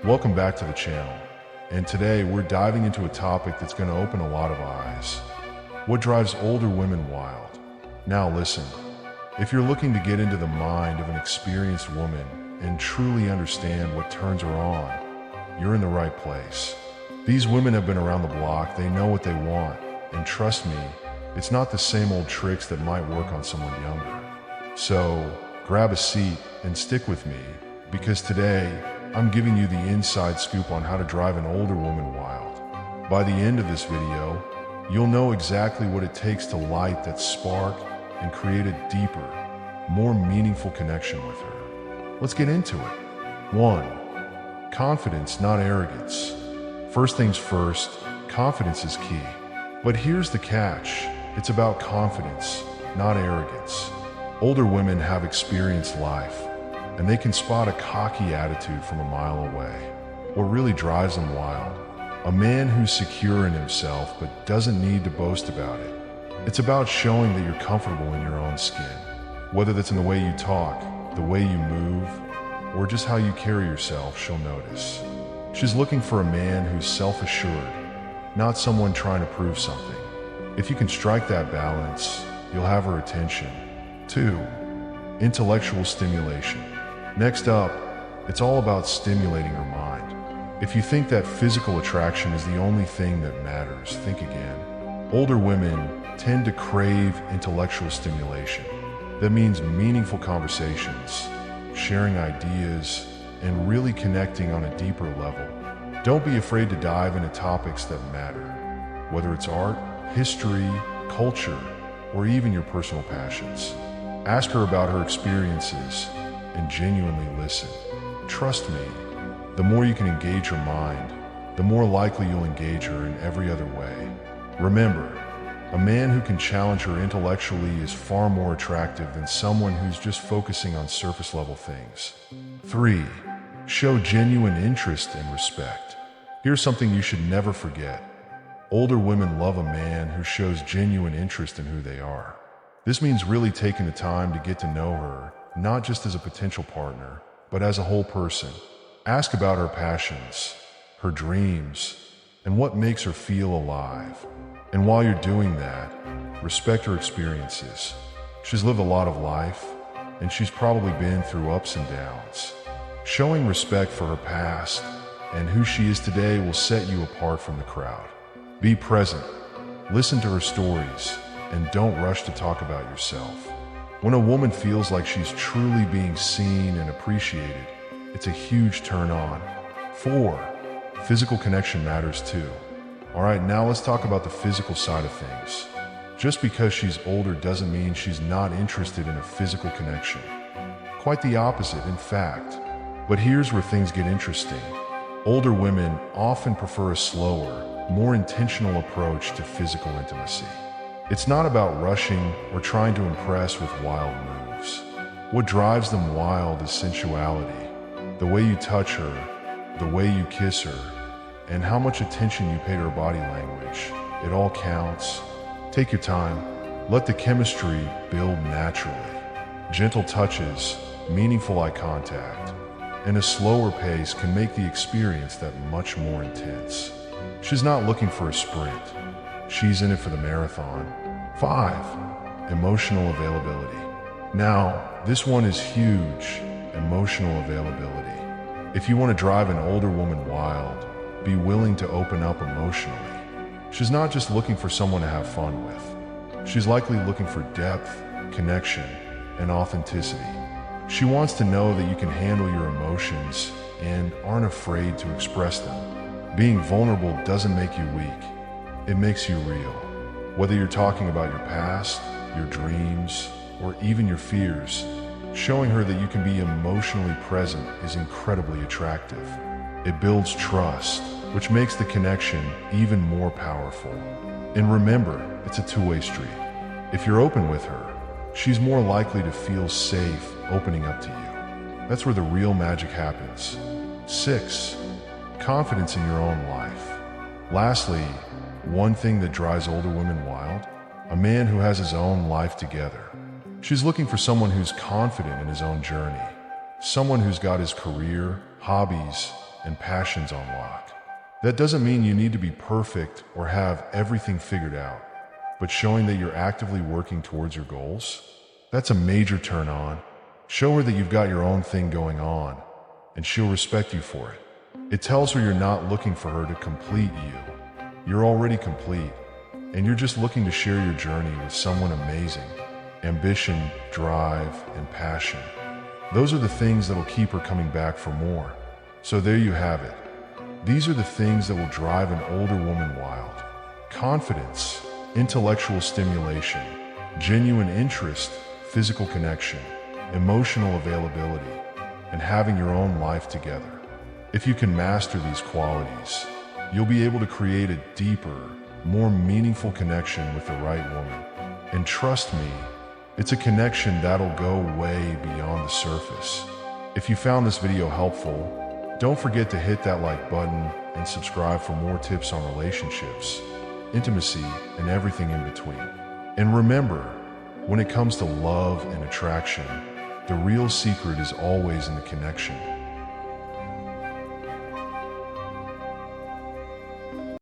Welcome back to the channel. And today we're diving into a topic that's going to open a lot of eyes. What drives older women wild? Now listen, if you're looking to get into the mind of an experienced woman and truly understand what turns her on, you're in the right place. These women have been around the block, they know what they want, and trust me, it's not the same old tricks that might work on someone younger. So, grab a seat and stick with me, because today, I'm giving you the inside scoop on how to drive an older woman wild. By the end of this video, you'll know exactly what it takes to light that spark and create a deeper, more meaningful connection with her. Let's get into it. 1. Confidence, not arrogance. First things first, confidence is key. But here's the catch. It's about confidence, not arrogance. Older women have experienced life, and they can spot a cocky attitude from a mile away. What really drives them wild? A man who's secure in himself but doesn't need to boast about it. It's about showing that you're comfortable in your own skin. Whether that's in the way you talk, the way you move, or just how you carry yourself, she'll notice. She's looking for a man who's self-assured, not someone trying to prove something. If you can strike that balance, you'll have her attention. 2. Intellectual stimulation. Next up, it's all about stimulating her mind. If you think that physical attraction is the only thing that matters, think again. Older women tend to crave intellectual stimulation. That means meaningful conversations, sharing ideas, and really connecting on a deeper level. Don't be afraid to dive into topics that matter, whether it's art, history, culture, or even your personal passions. Ask her about her experiences and genuinely listen. Trust me, the more you can engage her mind, the more likely you'll engage her in every other way. Remember, a man who can challenge her intellectually is far more attractive than someone who's just focusing on surface level things. 3. Show genuine interest and respect. Here's something you should never forget. Older women love a man who shows genuine interest in who they are. This means really taking the time to get to know her, not just as a potential partner, but as a whole person. Ask about her passions, her dreams, and what makes her feel alive. And while you're doing that, respect her experiences. She's lived a lot of life, and she's probably been through ups and downs. Showing respect for her past and who she is today will set you apart from the crowd. Be present, listen to her stories, and don't rush to talk about yourself. When a woman feels like she's truly being seen and appreciated, it's a huge turn on. 4. Physical connection matters too. Alright, now let's talk about the physical side of things. Just because she's older doesn't mean she's not interested in a physical connection. Quite the opposite, in fact. But here's where things get interesting. Older women often prefer a slower, more intentional approach to physical intimacy. It's not about rushing or trying to impress with wild moves. What drives them wild is sensuality. The way you touch her, the way you kiss her, and how much attention you pay to her body language. It all counts. Take your time. Let the chemistry build naturally. Gentle touches, meaningful eye contact, and a slower pace can make the experience that much more intense. She's not looking for a sprint. She's in it for the marathon. 5. Emotional availability. Now, this one is huge. Emotional availability. If you want to drive an older woman wild, be willing to open up emotionally. She's not just looking for someone to have fun with. She's likely looking for depth, connection, and authenticity. She wants to know that you can handle your emotions and aren't afraid to express them. Being vulnerable doesn't make you weak. It makes you real. Whether you're talking about your past, your dreams, or even your fears, showing her that you can be emotionally present is incredibly attractive. It builds trust, which makes the connection even more powerful. And remember, it's a two-way street. If you're open with her, she's more likely to feel safe opening up to you. That's where the real magic happens. 6. Confidence in your own life. Lastly, one thing that drives older women wild, a man who has his own life together. She's looking for someone who's confident in his own journey, someone who's got his career, hobbies, and passions on lock. That doesn't mean you need to be perfect or have everything figured out, but showing that you're actively working towards your goals, that's a major turn on. Show her that you've got your own thing going on, and she'll respect you for it. It tells her you're not looking for her to complete you. You're already complete, and you're just looking to share your journey with someone amazing. Ambition, drive, and passion. Those are the things that'll keep her coming back for more. So there you have it. These are the things that will drive an older woman wild. Confidence, intellectual stimulation, genuine interest, physical connection, emotional availability, and having your own life together. If you can master these qualities, you'll be able to create a deeper, more meaningful connection with the right woman. And trust me, it's a connection that'll go way beyond the surface. If you found this video helpful, don't forget to hit that like button and subscribe for more tips on relationships, intimacy, and everything in between. And remember, when it comes to love and attraction, the real secret is always in the connection.